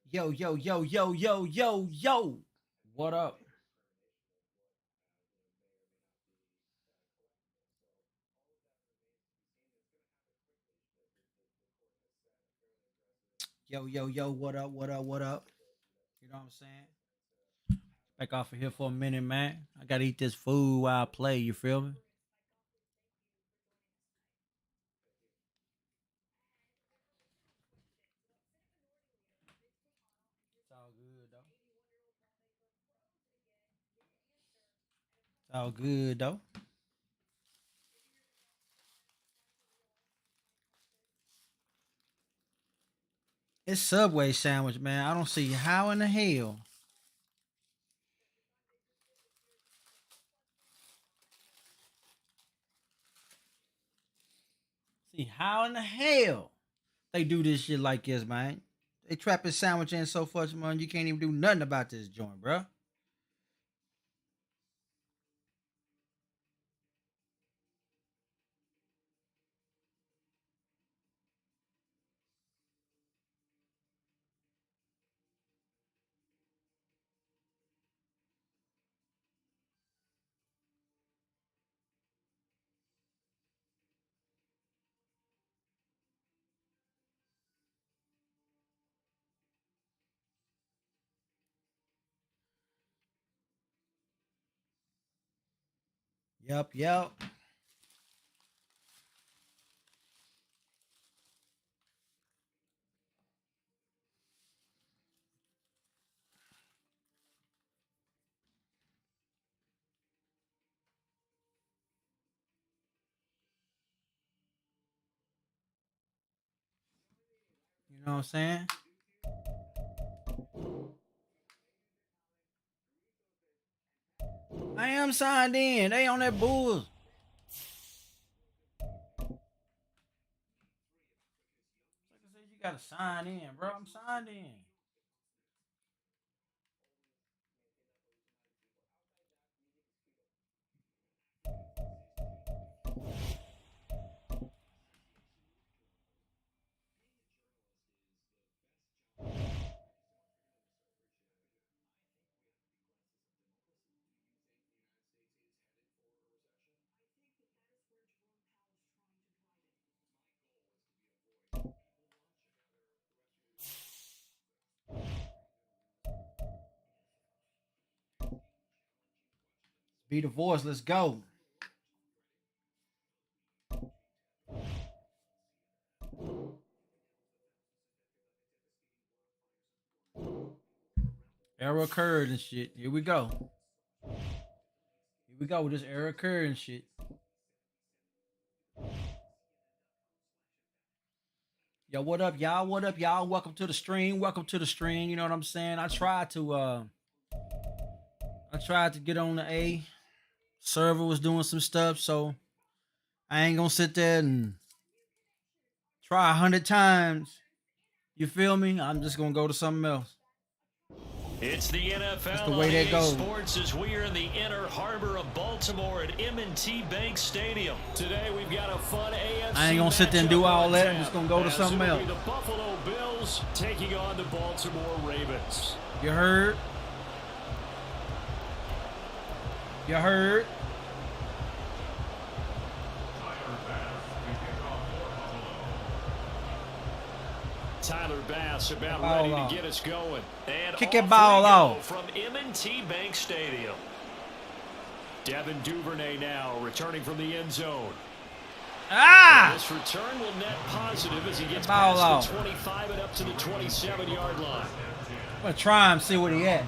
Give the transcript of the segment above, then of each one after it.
Yo, yo, yo, yo, yo, yo, yo. What up? Yo, yo, yo, what up, what up, what up? You know what I'm saying? Back off of here for a minute, man. I gotta eat this food while I play, you feel me? It's all good though. It's all good though. It's Subway sandwich, man. I don't see how in the hell. See how in the hell they do this shit like this, man. They trap his sandwich in so much, man. You can't even do nothing about this joint, bro. Yep, yep. You know what I'm saying? I am signed in. They on that Bulls. Like I said, you gotta sign in, bro. I'm signed in. Be the voice. Let's go. Error occurred and shit. Here we go. Here we go with this error occurred and shit. Yo, what up, y'all? What up, y'all? Welcome to the stream. Welcome to the stream. You know what I'm saying? I tried to get on the A. Server was doing some stuff, so I ain't gonna sit there and try 100 times. You feel me? I'm just gonna go to something else. It's the NFL That's the way that goes. Sports as we are in the inner harbor of Baltimore at M&T Bank Stadium. Today we've got a fun AFC. I ain't gonna sit there and do all that. I'm just gonna go to something else. The Buffalo Bills taking on the Baltimore Ravens. You heard? You heard? Tyler Bass about ready to get us going. And kick that ball off from M&T Bank Stadium. Devin Duvernay now returning from the end zone. Ah! This return will net positive as he gets ball past off. the 25 and up to the 27-yard line. I'm gonna try him, see what he at.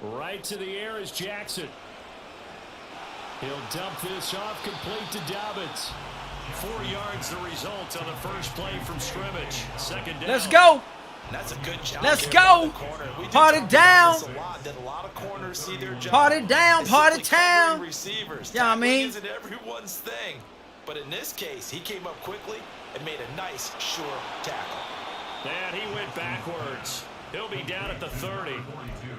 Right to the air is Jackson. He'll dump this off complete to Dobbins. 4 yards the result on the first play from scrimmage. Second down. Let's go. That's a good job. Let's go. Party down. Party down. Party town. Receivers. Yeah, I mean, isn't everyone's thing, but in this case, he came up quickly and made a nice, sure tackle. And he went backwards. He'll be down at the 30.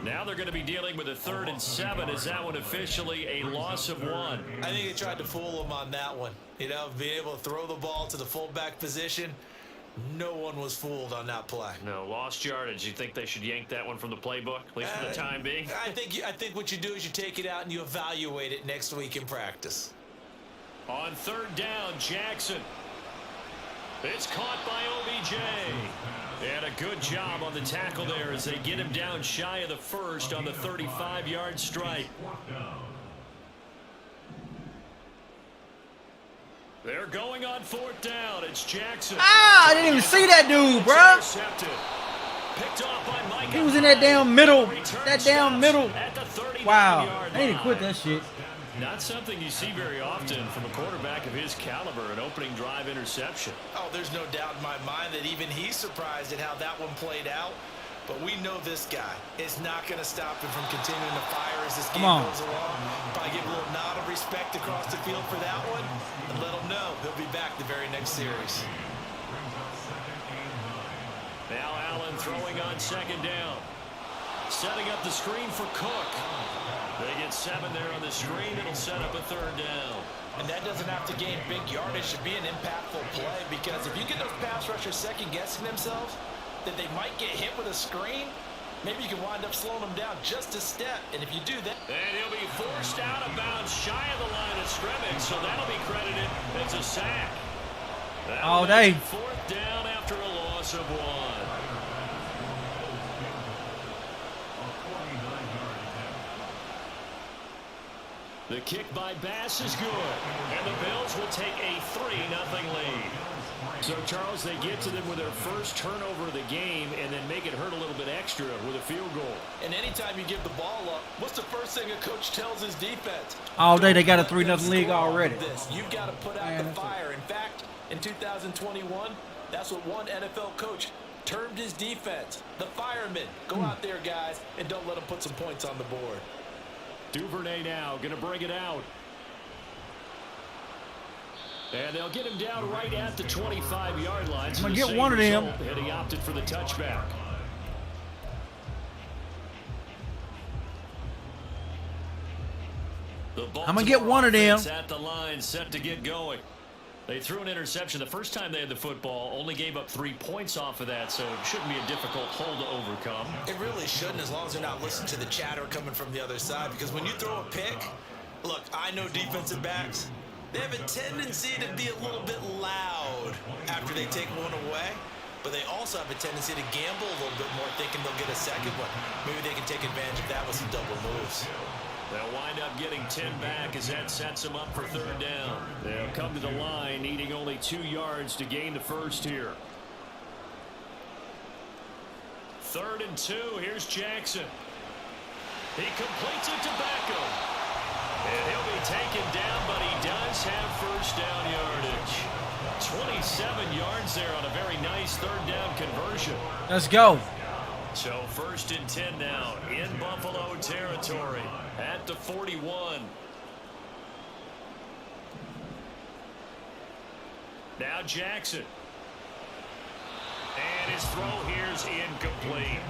Now they're going to be dealing with a 3rd and 7. Is that one officially a loss of 1? I think they tried to fool him on that one. You know, being able to throw the ball to the fullback position. No one was fooled on that play. No, lost yardage. You think they should yank that one from the playbook, at least for the time being? I think what you do is you take it out and you evaluate it next week in practice. On 3rd down, Jackson. It's caught by OBJ. And a good job on the tackle there as they get him down shy of the 1st on the 35-yard strike. They're going on 4th down. It's Jackson. I didn't even see that dude, bro. He was in that damn middle. Wow. They need to quit that shit. Not something you see very often from a quarterback of his caliber, an opening drive interception. Oh, there's no doubt in my mind that even he's surprised at how that one played out. But we know this guy is not going to stop him from continuing to fire as this game goes along. Probably give a little nod of respect across the field for that one and let him know he'll be back the very next series. Now Allen throwing on 2nd down. Setting up the screen for Cook. They get 7 there on the screen. It'll set up a 3rd down. And that doesn't have to gain big yardage to be an impactful play, because if you get those pass rushers second-guessing themselves that they might get hit with a screen, maybe you can wind up slowing them down just a step. And if you do that... And he'll be forced out of bounds shy of the line of scrimmage, so that'll be credited as a sack. All day. 4th down after a loss of 1. The kick by Bass is good, and the Bills will take a 3-0 lead. So, Charles, they get to them with their first turnover of the game and then make it hurt a little bit extra with a field goal. And anytime you give the ball up, what's the first thing a coach tells his defense? All day they got a 3-0 lead already. You've got to put out the fire. In fact, in 2021, that's what one NFL coach termed his defense, the firemen. Go out there, guys, and don't let them put some points on the board. Duvernay now going to bring it out. And they'll get him down right at the 25-yard line. I'm going to get one of them. And he opted for the touchback. I'm going to get one of them. At the line, set to get going. They threw an interception the first time they had the football, only gave up 3 points off of that, so it shouldn't be a difficult hole to overcome. It really shouldn't, as long as they're not listening to the chatter coming from the other side, because when you throw a pick, look, I know defensive backs, they have a tendency to be a little bit loud after they take one away, but they also have a tendency to gamble a little bit more, thinking they'll get a second one. Maybe they can take advantage of that with some double moves. They'll wind up getting 10 back as that sets them up for 3rd down. They'll come to the line needing only 2 yards to gain the first here. 3rd and 2. Here's Jackson. He completes it to Beckham. And he'll be taken down, but he does have first down yardage. 27 yards there on a very nice 3rd down conversion. Let's go. So 1st and 10 now in Buffalo territory at the 41. Now Jackson. And his throw here's incomplete.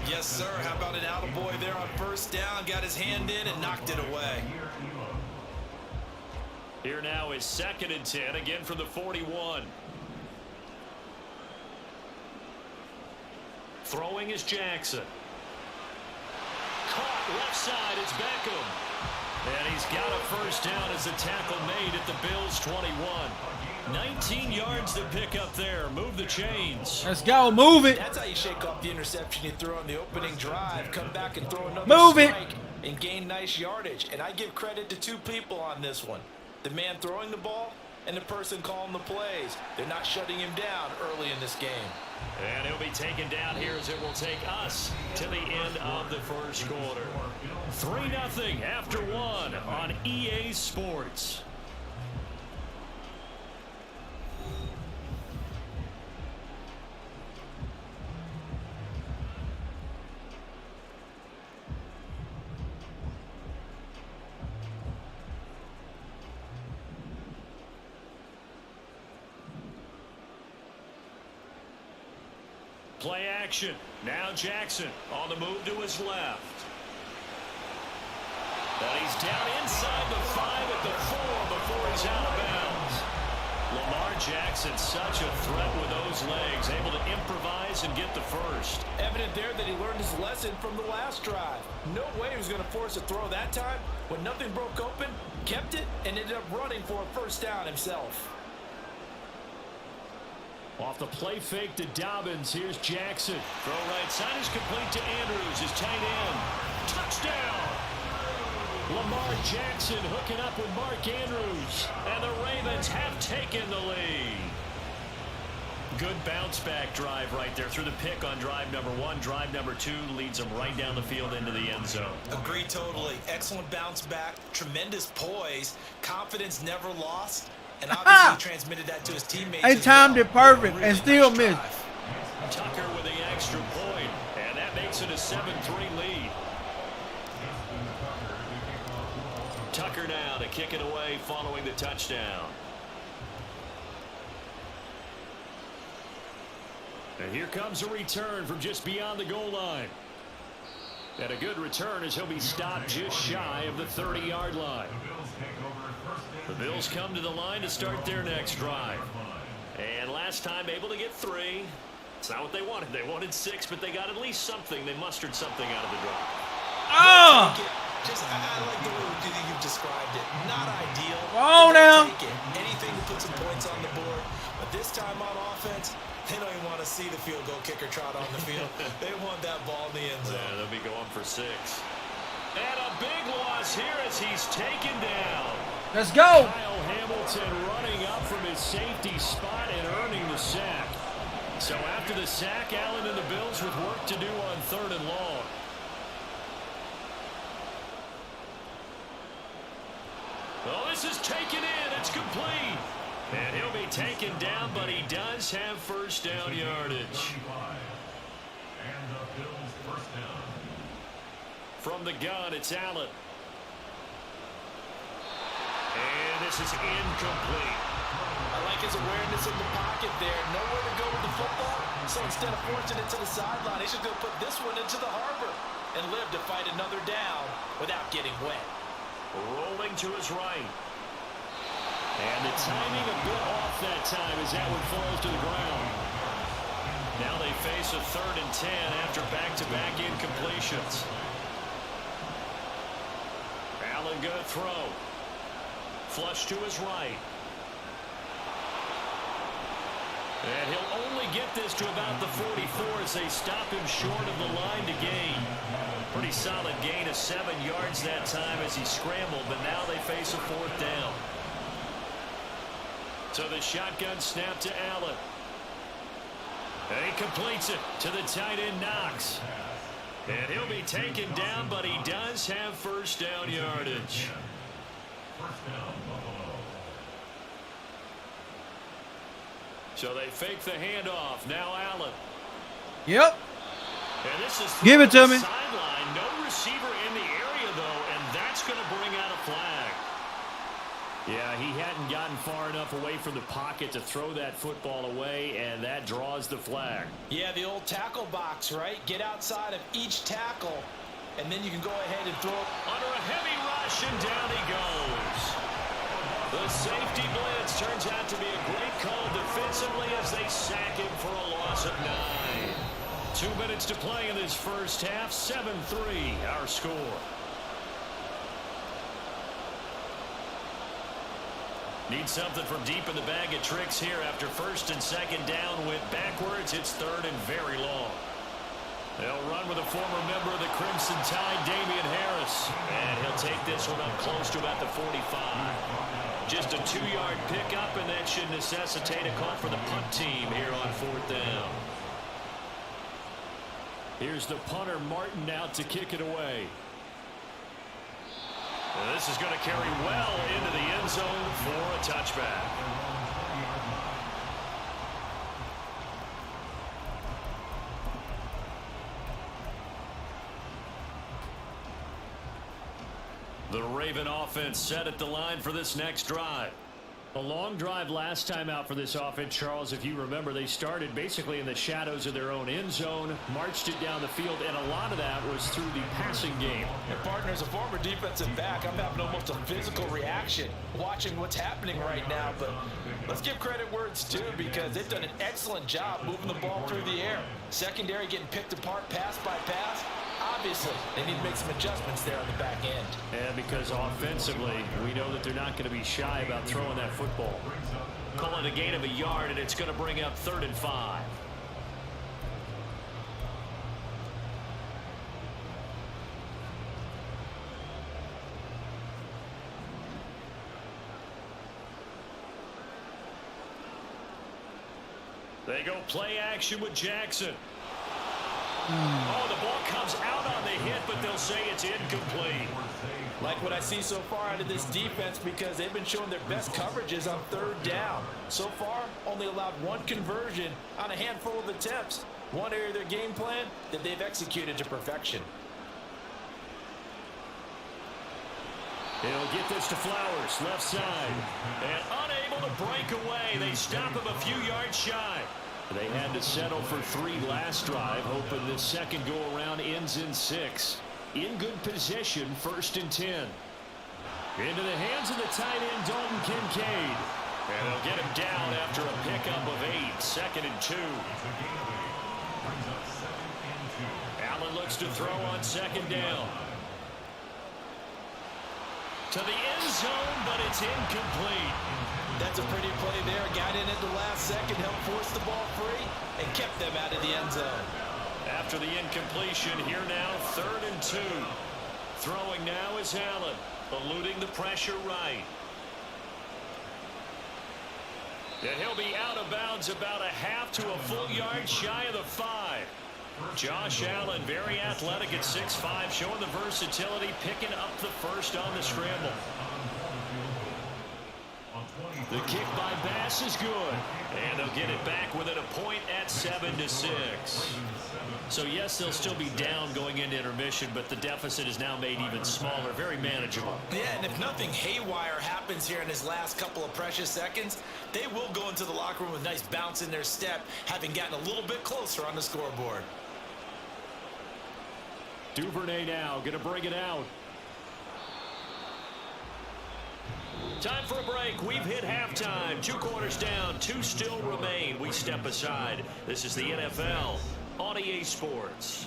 Yes, sir. How about an attaboy there on 1st down? Got his hand in and knocked it away. Here now is 2nd and 10, again from the 41. Throwing is Jackson. Caught left side, it's Beckham. And he's got a first down as the tackle made at the Bills' 21. 19 yards to pick up there. Move the chains. Let's go. Move it. That's how you shake off the interception you threw on the opening drive. Come back and throw another strike and gain nice yardage. And I give credit to 2 people on this one. The man throwing the ball and the person calling the plays. They're not shutting him down early in this game. And he'll be taken down here as it will take us to the end of the first quarter. 3-0 after 1 on EA Sports. Play action. Now Jackson on the move to his left. And he's down inside the 5 at the 4 before he's out of bounds. Lamar Jackson, such a threat with those legs, able to improvise and get the first. Evident there that he learned his lesson from the last drive. No way he was going to force a throw that time. When nothing broke open, kept it, and ended up running for a first down himself. Off the play fake to Dobbins, here's Jackson. Throw right side is complete to Andrews, his tight end. Touchdown! Lamar Jackson hooking up with Mark Andrews. And the Ravens have taken the lead. Good bounce back drive right there through the pick on drive number 1. Drive number 2 leads them right down the field into the end zone. Agreed totally. Excellent bounce back. Tremendous poise. Confidence never lost. And obviously transmitted that to his teammates. They timed it perfect and still missed. Tucker with the extra point, and that makes it a 7-3 lead. Tucker now to kick it away following the touchdown. And here comes a return from just beyond the goal line. And a good return as he'll be stopped just shy of the 30-yard line. The Bills come to the line to start their next drive. And last time able to get 3. It's not what they wanted. They wanted 6, but they got at least something. They mustered something out of the drive. Oh! I like the way you've described it. Not ideal. Oh, now. Take it. Anything to put some points on the board. But this time on offense, they don't even want to see the field goal kicker trot on the field. They want that ball in the end zone. Yeah, they'll be going for 6. And a big loss here as he's taken down. Let's go. Kyle Hamilton running up from his safety spot and earning the sack. So after the sack, Allen and the Bills with work to do on 3rd and long. Well, this is taken in. It's complete. And he'll be taken down, but he does have first down yardage. From the gun, it's Allen. And this is incomplete. I like his awareness in the pocket there. Nowhere to go with the football. So instead of forcing it to the sideline, he's just going to put this one into the harbor and live to fight another down without getting wet. Rolling to his right. And the timing a bit off that time as that one falls to the ground. Now they face a 3rd and 10 after back-to-back incompletions. Allen gonna throw. Flush to his right. And he'll only get this to about the 44 as they stop him short of the line to gain. Pretty solid gain of 7 yards that time as he scrambled, but now they face a 4th down. So the shotgun snap to Allen. And he completes it to the tight end Knox. And he'll be taken down, but he does have first down yardage. So they fake the handoff. Now Allen. Yep. And this is give it to me. Sideline. No receiver in the area, though, and that's going to bring out a flag. Yeah, he hadn't gotten far enough away from the pocket to throw that football away, and that draws the flag. Yeah, the old tackle box, right? Get outside of each tackle, and then you can go ahead and throw it. Under a heavy rush, and down he goes. The safety blitz turns out to be a great call defensively as they sack him for a loss of 9. 2 minutes to play in this first half. 7-3 our score. Need something from deep in the bag of tricks here after 1st and 2nd down went backwards. It's 3rd and very long. They'll run with a former member of the Crimson Tide, Damian Harris. And he'll take this one up close to about the 45. Just a 2-yard pickup, and that should necessitate a call for the punt team here on 4th down. Here's the punter, Martin, out to kick it away. And this is going to carry well into the end zone for a touchback. The Raven offense set at the line for this next drive. A long drive last time out for this offense, Charles. If you remember, they started basically in the shadows of their own end zone, marched it down the field, and a lot of that was through the passing game. And partner, as a former defensive back, I'm having almost a physical reaction watching what's happening right now. But let's give credit where it's due, because they've done an excellent job moving the ball through the air. Secondary getting picked apart pass by pass. Obviously, they need to make some adjustments there on the back end. And because offensively, we know that they're not going to be shy about throwing that football. Call it a gain of a yard, and it's going to bring up 3rd and 5. They go play action with Jackson. Oh, the ball comes out on the hit, but they'll say it's incomplete. Like what I see so far out of this defense, because they've been showing their best coverages on 3rd down. So far, only allowed 1 conversion on a handful of attempts. One area of their game plan that they've executed to perfection. He'll get this to Flowers, left side. And unable to break away. They stop him a few yards shy. They had to settle for 3 last drive, hoping this second go-around ends in 6. In good position, 1st and 10. Into the hands of the tight end, Dalton Kincaid. And they'll get him down after a pickup of 8, 2nd and 2. Allen looks to throw on 2nd down. To the end zone, but it's incomplete. That's a pretty play there. Got in at the last second, helped force the ball free, and kept them out of the end zone. After the incompletion, here now, 3rd and 2. Throwing now is Allen, eluding the pressure right. And he'll be out of bounds about a half to a full yard shy of the 5. Josh Allen, very athletic at 6'5", showing the versatility, picking up the first on the scramble. The kick by Bass is good, and they'll get it back within a point at 7-6. So yes, they'll still be down going into intermission, but the deficit is now made even smaller, very manageable. Yeah, and if nothing haywire happens here in his last couple of precious seconds, they will go into the locker room with a nice bounce in their step, having gotten a little bit closer on the scoreboard. Duvernay now going to bring it out. Time for a break. We've hit halftime. 2 quarters down. 2 still remain. We step aside. This is the NFL on EA Sports.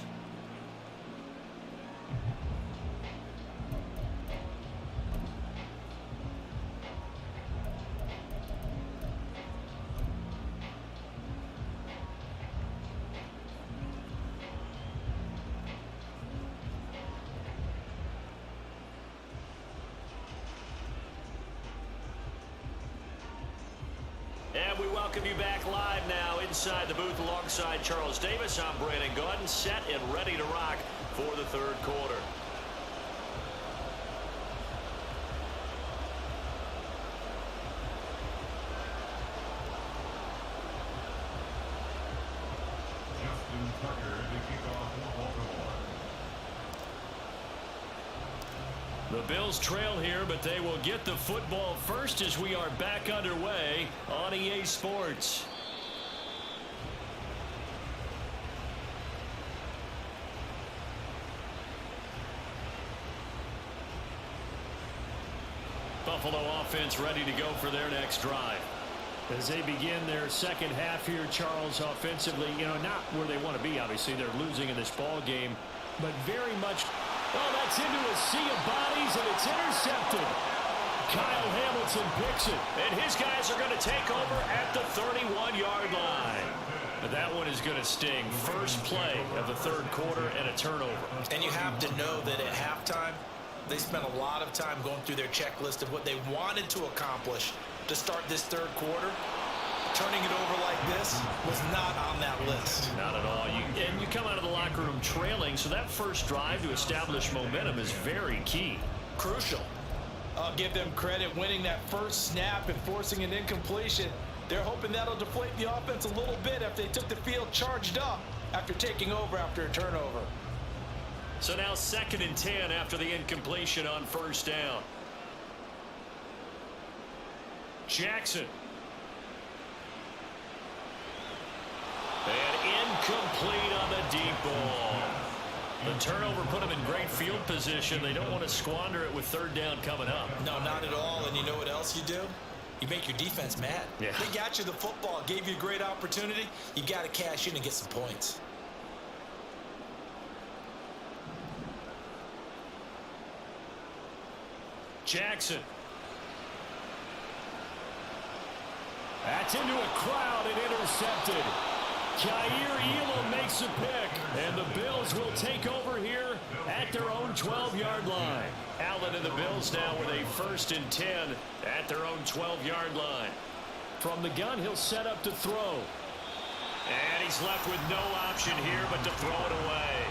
And we welcome you back live now inside the booth alongside Charles Davis. I'm Brandon Gordon, set and ready to rock for the 3rd quarter. The Bills trail here, but they will get the football first as we are back underway on EA Sports. Buffalo offense ready to go for their next drive. As they begin their second half here, Charles, offensively, not where they want to be, obviously. They're losing in this ball game, but very much... Oh, that's into a sea of bodies, and it's intercepted. Kyle Hamilton picks it, and his guys are going to take over at the 31-yard line. But that one is going to sting. First play of the 3rd quarter and a turnover. And you have to know that at halftime, they spent a lot of time going through their checklist of what they wanted to accomplish to start this 3rd quarter. Turning it over like this was not on that list. Not at all. And you come out of the locker room trailing, so that first drive to establish momentum is very key. Crucial. I'll give them credit winning that first snap and forcing an incompletion. They're hoping that'll deflate the offense a little bit after they took the field charged up after taking over after a turnover. So now 2nd and 10 after the incompletion on 1st down. Jackson. And incomplete on the deep ball. The turnover put them in great field position. They don't want to squander it with third down coming up. No, not at all. And you know what else you do? You make your defense mad. Yeah. They got you the football, gave you a great opportunity. You got to cash in and get some points. Jackson. That's into a crowd and intercepted. Kaiir Elam makes a pick, and the Bills will take over here at their own 12-yard line. Allen and the Bills now with a 1st and 10 at their own 12-yard line. From the gun, he'll set up to throw. And he's left with no option here but to throw it away.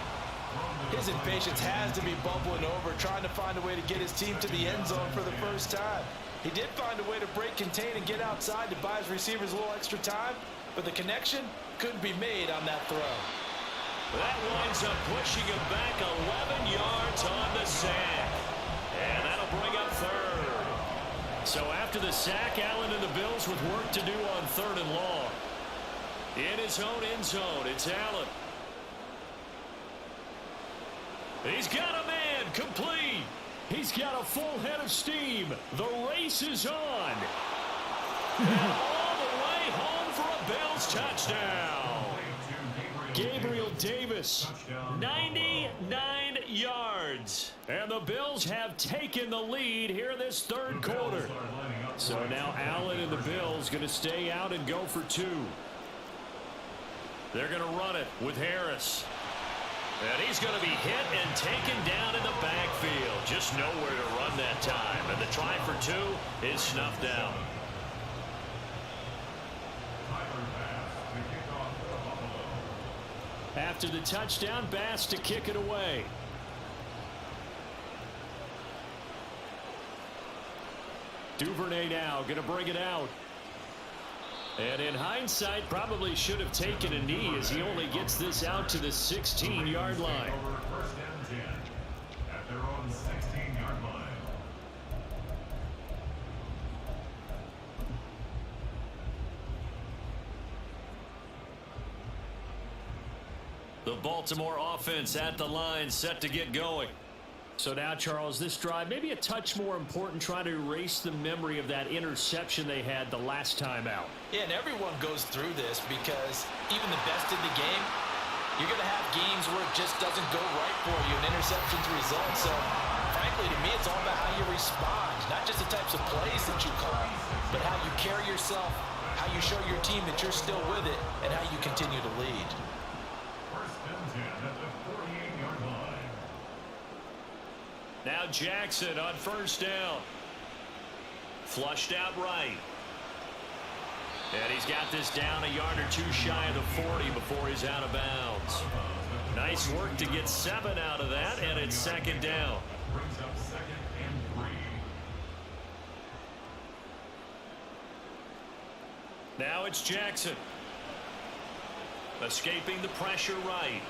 His impatience has to be bubbling over, trying to find a way to get his team to the end zone for the first time. He did find a way to break, contain, and get outside to buy his receivers a little extra time, but the connection couldn't be made on that throw. That winds up pushing him back 11 yards on the sack. And that'll bring up third. So after the sack, Allen and the Bills with work to do on 3rd and long. In his own end zone, it's Allen. He's got a man, complete. He's got a full head of steam. The race is on. And all the way home for a Bills touchdown. Gabriel Davis, 99 yards. And the Bills have taken the lead here this 3rd quarter. So now Allen and the Bills going to stay out and go for 2. They're going to run it with Harris. And he's going to be hit and taken down in the backfield. Just nowhere to run that time. And the try for 2 is snuffed out. After the touchdown, Bass to kick it away. Duvernay now going to bring it out. And in hindsight, probably should have taken a knee as he only gets this out to the 16-yard line. At their own 16-yard line. The Baltimore offense at the line, set to get going. So now, Charles, this drive, maybe a touch more important, trying to erase the memory of that interception they had the last time out. Yeah, and everyone goes through this because even the best in the game, you're going to have games where it just doesn't go right for you, and interceptions result. So, frankly, to me, it's all about how you respond, not just the types of plays that you call, but how you carry yourself, how you show your team that you're still with it, and how you continue to lead. First and 10 at the 48-yard line. Now Jackson on 1st down. Flushed out right. And he's got this down a yard or 2 shy of the 40 before he's out of bounds. Nice work to get 7 out of that, and it's 2nd down. Brings up 2nd and 3. Now it's Jackson. Escaping the pressure right.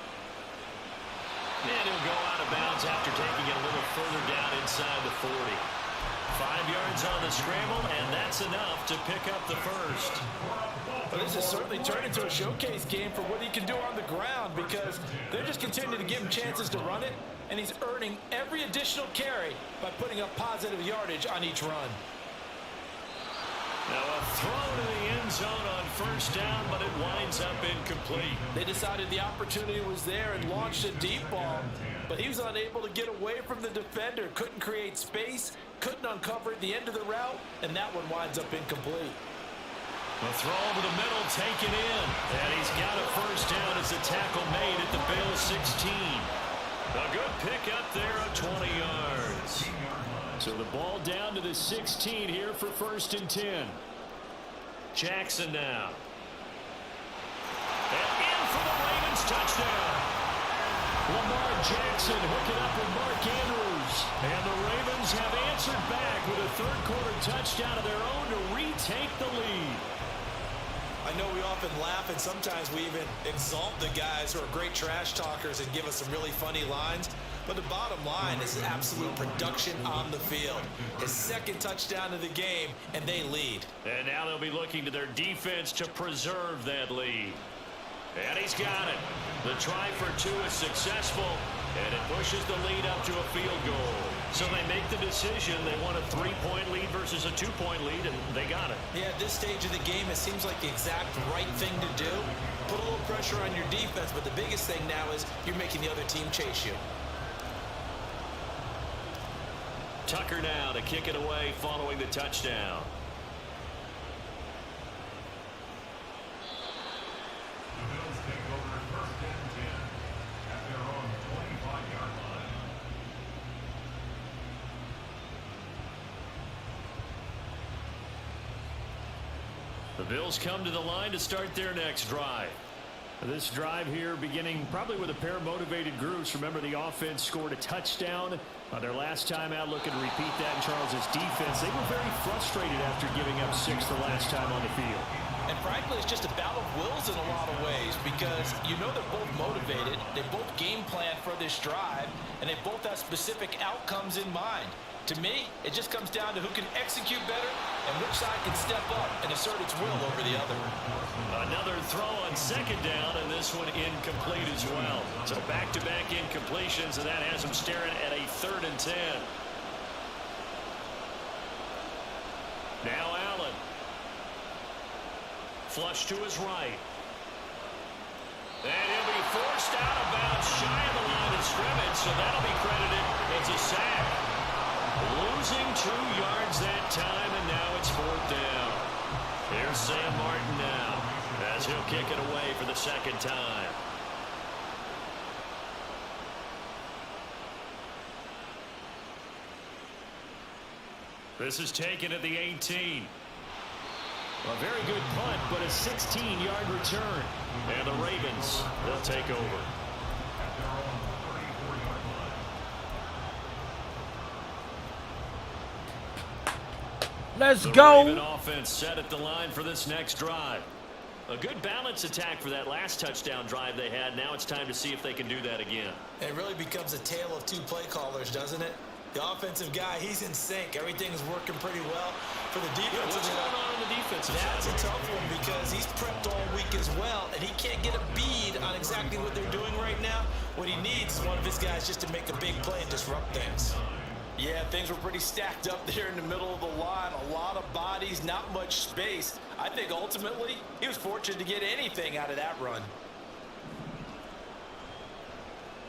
And he'll go out of bounds after taking it a little further down inside the 40. 5 yards on the scramble, and that's enough to pick up the first. Well, this has certainly turned into a showcase game for what he can do on the ground because they're just continuing to give him chances to run it, and he's earning every additional carry by putting up positive yardage on each run. Now a throw to the end zone on 1st down, but it winds up incomplete. They decided the opportunity was there and launched a deep ball, but he was unable to get away from the defender, couldn't create space, couldn't uncover at the end of the route, and that one winds up incomplete. The throw over the middle taken in, and he's got a 1st down as the tackle made at the Bills 16. A good pick up there of 20 yards. So the ball down to the 16 here for 1st and 10. Jackson now. And in for the Ravens touchdown. Lamar Jackson hooking up with Mark Andrews. And the Ravens have answered back with a 3rd quarter touchdown of their own to retake the lead. I know we often laugh and sometimes we even exalt the guys who are great trash talkers and give us some really funny lines. But the bottom line is absolute production on the field. His second touchdown of the game, and they lead. And now they'll be looking to their defense to preserve that lead. And he's got it. The try for two is successful, and it pushes the lead up to a field goal. So they make the decision. They want a 3-point lead versus a 2-point lead, and they got it. Yeah, at this stage of the game, it seems like the exact right thing to do. Put a little pressure on your defense, but the biggest thing now is you're making the other team chase you. Tucker now to kick it away following the touchdown. The Bills take over first and 10 at their own 25-yard line. The Bills come to the line to start their next drive. This drive here beginning probably with a pair of motivated groups. Remember, the offense scored a touchdown on their last time out. Looking to repeat that in Charles's defense. They were very frustrated after giving up 6 the last time on the field. And frankly, it's just a battle of wills in a lot of ways because you know they're both motivated. They both game plan for this drive, and they both have specific outcomes in mind. To me, it just comes down to who can execute better and which side can step up and assert its will over the other. Another throw on second down, and this one incomplete as well. So back-to-back incompletions, and that has them staring at a 3rd and 10. Now Allen. Flush to his right. And he'll be forced out of bounds shy of the line of scrimmage, so that'll be credited as a sack. Losing 2 yards that time, and now it's 4th down. Here's Sam Martin now as he'll kick it away for the second time. This is taken at the 18. A very good punt, but a 16-yard return. And the Ravens, they'll take over. At their own 34-yard line. Let's The go. Raven offense set at the line for this next drive. A good balance attack for that last touchdown drive they had. Now it's time to see if they can do that again. It really becomes a tale of 2 play callers, doesn't it? The offensive guy, he's in sync. Everything's working pretty well. For the defense, What's going on in the defensive that's side? a tough one because he's prepped all week as well, and he can't get a bead on exactly what they're doing right now. What he needs is one of his guys just to make a big play and disrupt things. Yeah, things were pretty stacked up there in the middle of the line. A lot of bodies, not much space. I think ultimately he was fortunate to get anything out of that run.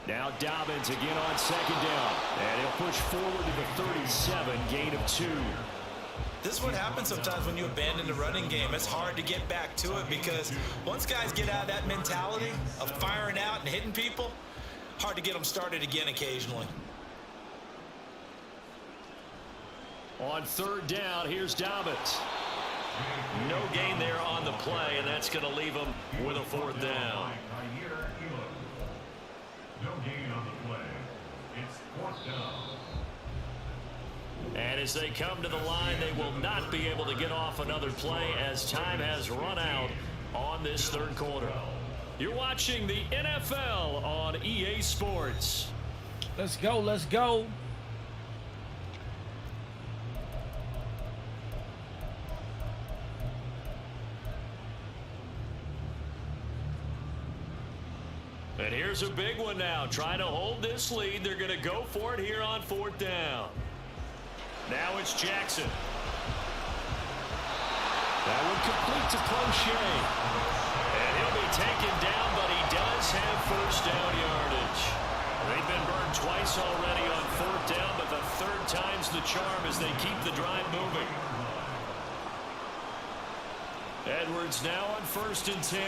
Now Dobbins again on second down. And he'll push forward to the 37, gain of 2. This is what happens sometimes when you abandon the running game. It's hard to get back to it because once guys get out of that mentality of firing out and hitting people, hard to get them started again occasionally. On 3rd down, here's Dobbins. No gain there on the play, and that's going to leave him with a 4th down. No gain on the play. It's 4th down. And as they come to the line, they will not be able to get off another play as time has run out on this 3rd quarter. You're watching the NFL on EA Sports. Let's go. Let's go. And here's a big one now. Trying to hold this lead. They're going to go for it here on 4th down. Now it's Jackson. That one complete to Crochet. And he'll be taken down, but he does have 1st down yardage. They've been burned twice already on 4th down, but the 3rd time's the charm as they keep the drive moving. Edwards now on 1st and 10.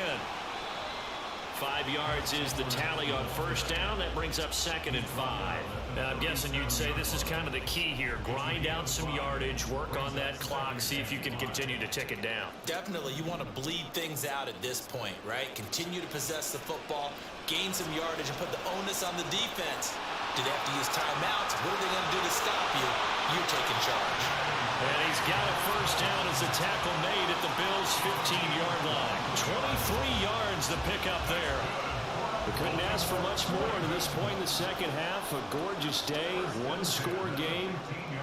5 yards is the tally on 1st down. That brings up 2nd and 5. Now, I'm guessing you'd say this is kind of the key here. Grind out some yardage, work on that clock, see if you can continue to tick it down. Definitely, you want to bleed things out at this point, right? Continue to possess the football, gain some yardage, and put the onus on the defense. Do they have to use timeouts? What are they going to do to stop you? You're taking charge. And he's got a 1st down as a tackle made at the Bills' 15-yard line. 23 yards to pick up there. We couldn't ask for much more to this point in the second half. A gorgeous day, one-score game.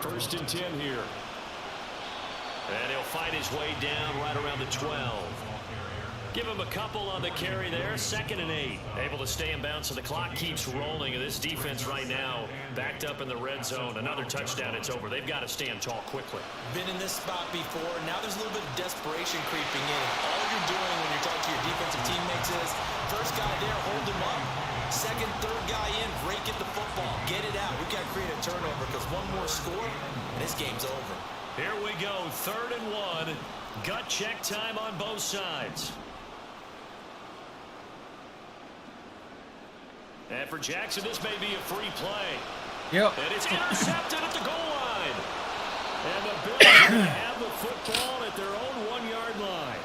1st and 10 here. And he'll fight his way down right around the 12. Give him a couple on the carry there. 2nd and 8. Able to stay in bounds, so the clock keeps rolling. And this defense right now backed up in the red zone. Another touchdown, it's over. They've got to stand tall quickly. Been in this spot before. Now there's a little bit of desperation creeping in. All you're doing when you're talking to your defensive teammates is, first guy there, hold him up. Second, third guy in, break at the football. Get it out. We've got to create a turnover because one more score, and this game's over. Here we go, 3rd and 1. Gut check time on both sides. And for Jackson, this may be a free play. Yep. And it's intercepted at the goal line. And the Bills have the football at their own 1-yard line.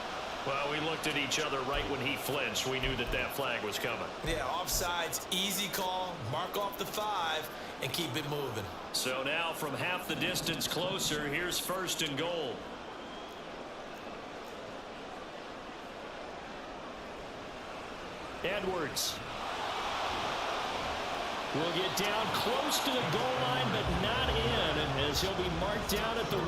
Well, we looked at each other right when he flinched. We knew that that flag was coming. Yeah, offsides, easy call. Mark off the 5 and keep it moving. So now from half the distance closer, here's 1st and goal. Edwards will get down close to the goal line, but not in, as he'll be marked down at the 1.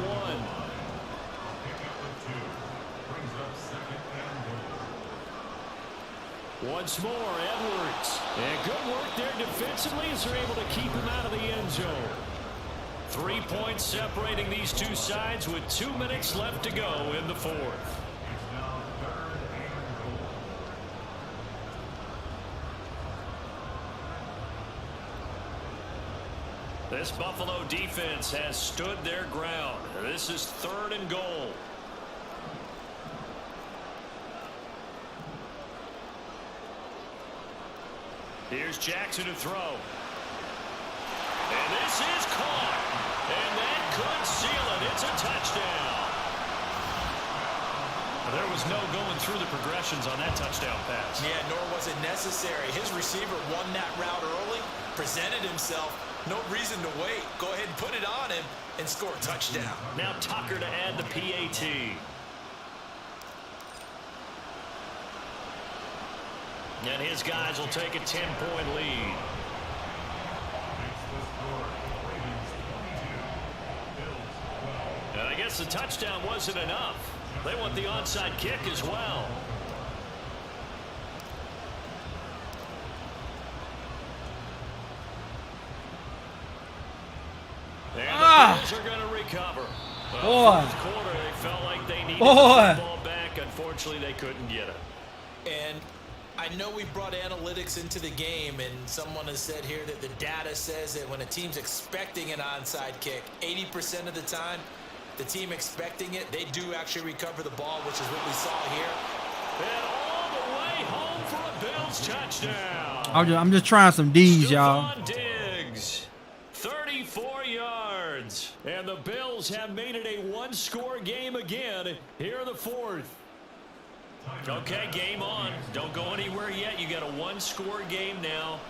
Once more, Edwards. And good work there defensively as they're able to keep him out of the end zone. 3 points separating these two sides with 2 minutes left to go in the 4th. This Buffalo defense has stood their ground. This is 3rd and goal. Here's Jackson to throw. And this is caught. And that could seal it. It's a touchdown. There was no going through the progressions on that touchdown pass. Yeah, nor was it necessary. His receiver won that route early, presented himself. No reason to wait. Go ahead and put it on him and score a touchdown. Now Tucker to add the PAT. And his guys will take a 10-point lead. And I guess the touchdown wasn't enough. They want the onside kick as well. And the Bills are going to recover. Well, fourth quarter, they felt like they needed the football back. Unfortunately, they couldn't get it. And I know we brought analytics into the game, and someone has said here that the data says that when a team's expecting an onside kick, 80% of the time, the team expecting it, they do actually recover the ball, which is what we saw here. And all the way home for a Bills touchdown. I'm just trying some D's, y'all. Diggs, 34 yards. And the Bills have made it a one-score game again here in the 4th. Okay, game on. Don't go anywhere yet. You got a one-score game now.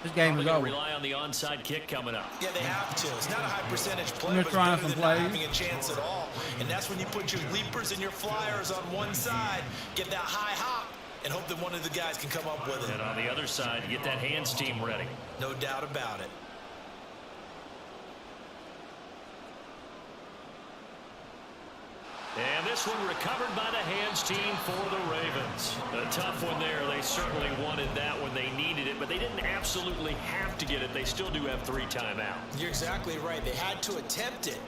This game is over. Rely on the onside kick coming up. Yeah, they have to. It's not a high percentage play, They're but trying it's better some than not plays. having a chance at all. And that's when you put your leapers and your flyers on one side, get that high hop, and hope that one of the guys can come up with it. And on the other side, you get that hands team ready. No doubt about it. And this one recovered by the hands team for the Ravens. A tough one there. They certainly wanted that when they needed it, but they didn't absolutely have to get it. They still do have 3 timeouts. You're exactly right. They had to attempt it.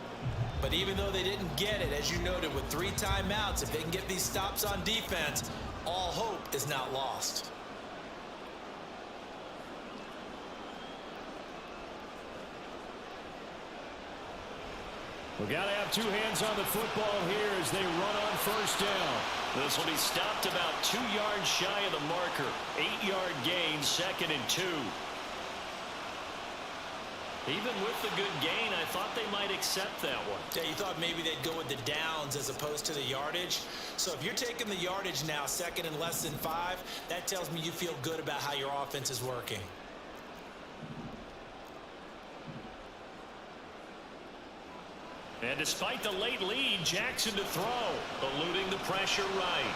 But even though they didn't get it, as you noted, with 3 timeouts, if they can get these stops on defense, all hope is not lost. We've got to have 2 hands on the football here as they run on first down. This will be stopped about 2 yards shy of the marker. 8-yard gain, 2nd and 2. Even with the good gain, I thought they might accept that one. Yeah, you thought maybe they'd go with the downs as opposed to the yardage. So if you're taking the yardage now, 2nd and less than 5, that tells me you feel good about how your offense is working. And despite the late lead, Jackson to throw, eluding the pressure right.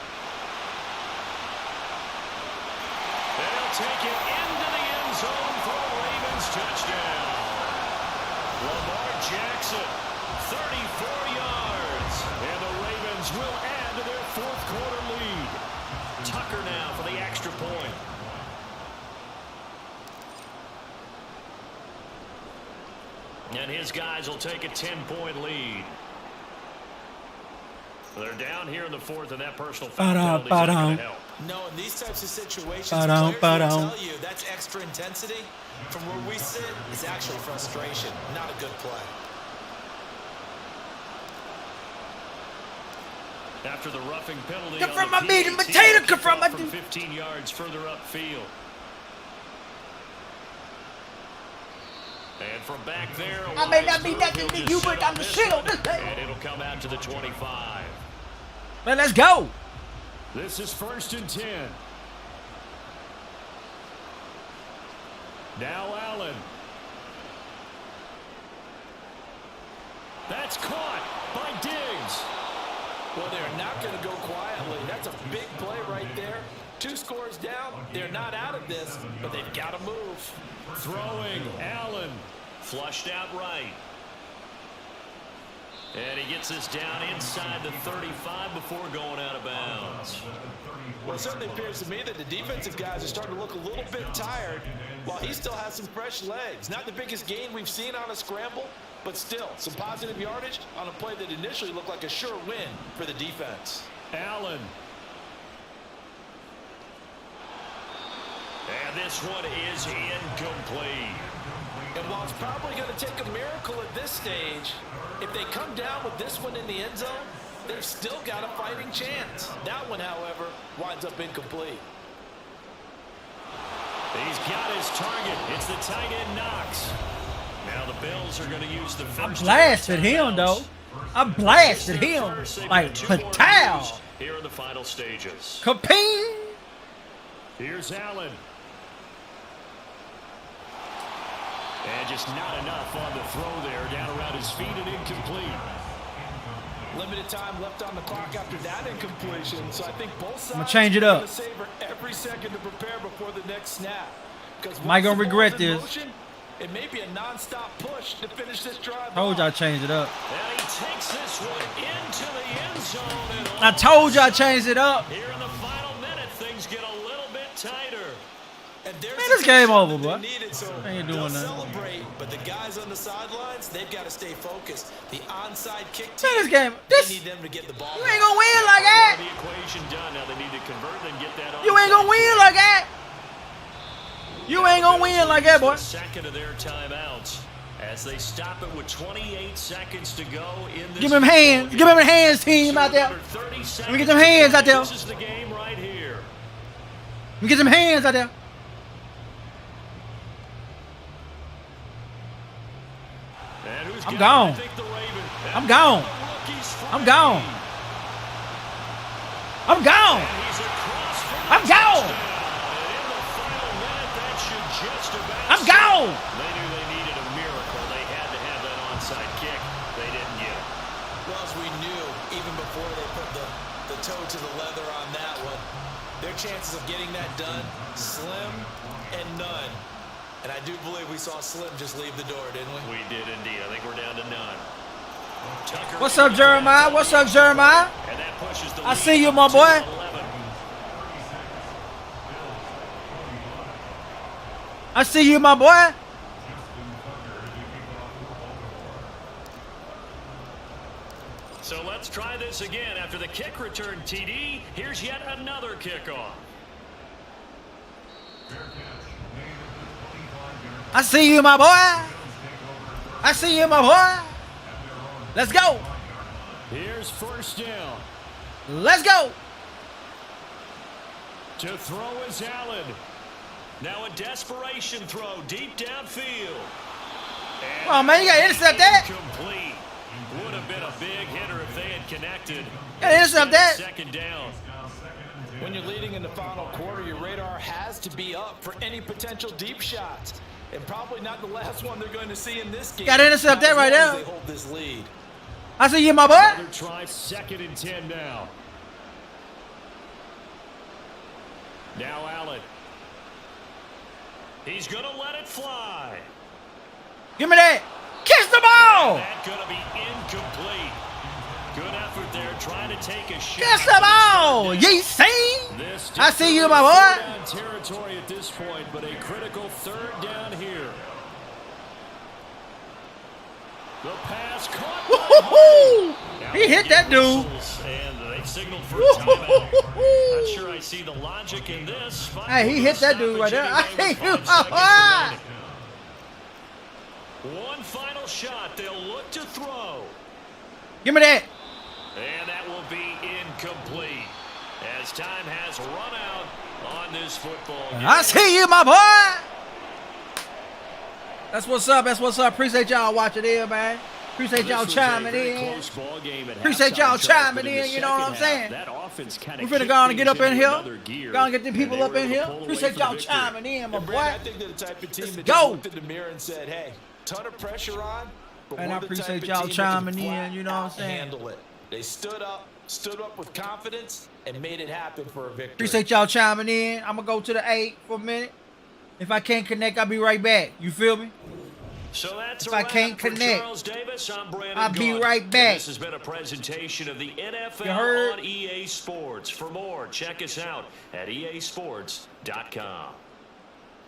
And he'll take it into the end zone for the Ravens touchdown. Lamar Jackson, 34 yards. And the Ravens will add to their fourth quarter lead. Tucker now for the extra point. And his guys will take a 10-point lead. They're down here in the fourth, and that personal foul penalty is not going to help. No, in these types of situations, players will tell you that's extra intensity. From where we sit, it's actually frustration, not a good play. After the roughing penalty, confront my meat and potato, confront my from 15 yards further upfield. And from back there, I may not be nothing to you, but I'm the shit on this thing. And it'll come out to the 25. Man, let's go. This is 1st and 10. Now Allen. That's caught by Diggs. Well, they're not going to go quietly. That's a big play right there. 2 scores down. They're not out of this, but they've got to move. Throwing, Allen. Flushed out right. And he gets this down inside the 35 before going out of bounds. Well, it certainly appears to me that the defensive guys are starting to look a little bit tired while he still has some fresh legs. Not the biggest gain we've seen on a scramble, but still some positive yardage on a play that initially looked like a sure win for the defense. Allen. And this one is incomplete. And while it's probably going to take a miracle at this stage, if they come down with this one in the end zone, they've still got a fighting chance. That one, however, winds up incomplete. He's got his target. It's the tight end Knox. Now the Bills are going to use the first. I blasted him, though. I blasted him. Like, patow. Here in the final stages. Kaping. Here's Allen. And just not enough on the throw there. Down around his feet and incomplete. Limited time left on the clock after that incompletion. So I think both sides I'm going to change it up. savor every second to prepare before the next snap. Mike going to regret this. Motion, it may be a non-stop push to finish this drive. Told you I changed it up. And he takes this one into the end zone. I told you I changed it up. Here in the final minute, things get a little bit tighter. And Man, this game over, boy. Needed, so I ain't doing that. Celebrate, but the guys on the sidelines, they've got to stay focused. The onside kick Man, team, this game. they This. need them to get the ball. You ain't going to win like that. The equation done. Now they need to convert and get that on. You ain't going to win like that. You ain't going to win like that, boy. Second of their timeouts as they stop it with 28 seconds to go in this. Give him hands. Give him hands, team out there. Let me get them hands out there. This is the game right here. Let me get them hands out there. I'm gone. I'm gone. I'm gone. I'm gone. I'm gone. I'm gone. They knew they needed a miracle. They had to have that onside kick. They didn't get it. Well, as we knew, even before they put the toe to the leather on that one, their chances of getting that done, slim and none. And I do believe we saw Slim just leave the door, didn't we? We did indeed. I think we're down to none. Tucker. What's up, Jeremiah? What's up, Jeremiah? And that pushes the I see you, my boy. I see you, my boy. So let's try this again. After the kick return, TD, here's yet another kickoff. I see you, my boy. I see you, my boy. Let's go. Here's first down. Let's go. To throw is Allen. Now a desperation throw deep downfield. Oh, man, you got to intercept that. Complete. Would have been a big hitter if they had connected. Yeah, intercept that. Second down. When you're leading in the final quarter, your radar has to be up for any potential deep shots. And probably not the last one they're going to see in this game. Got to intercept that right there. They hold this lead. I see you, my boy. Another try, 2nd and 10 now. Now Allen. He's going to let it fly. Give me that. Catch the ball. That's going to be incomplete. Good effort there, trying to take a shot. Catch the ball. You see? I see you, my boy. Down territory at this point, but a critical 3rd down here. The pass caught. Woo-hoo-hoo. He hit that dude. And they've signaled for a timeout. Not sure I see the logic in this. Hey, he hit that dude right there. I hate you. One final shot. They'll look to throw. Give me that. And that will be incomplete as time has run out on this football game. I see you, my boy. That's what's up. That's what's up. Appreciate y'all watching in, man. Appreciate y'all chiming in. Appreciate y'all chiming in. You know what I'm saying? We're finna go on and get up in here. Go on and get them people up in here. Appreciate y'all chiming in, my boy. I think they're the type of team that go. just looked in the mirror and said, hey, ton of pressure on. But And I we're the type appreciate of y'all team that chiming can in, you know what I'm flat saying? out handle it. They stood up with confidence and made it happen for a victory. Appreciate y'all chiming in. I'm gonna go to the 8 for a minute. If I can't connect, I'll be right back. You feel me? So that's If I can't connect, Charles Davis, I'm Brandon I'll be Gaudin. right back. This has been a presentation of the You NFL heard? on EA Sports. For more, check us out at easports.com.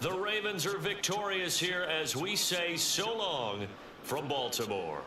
The Ravens are victorious here as we say so long from Baltimore.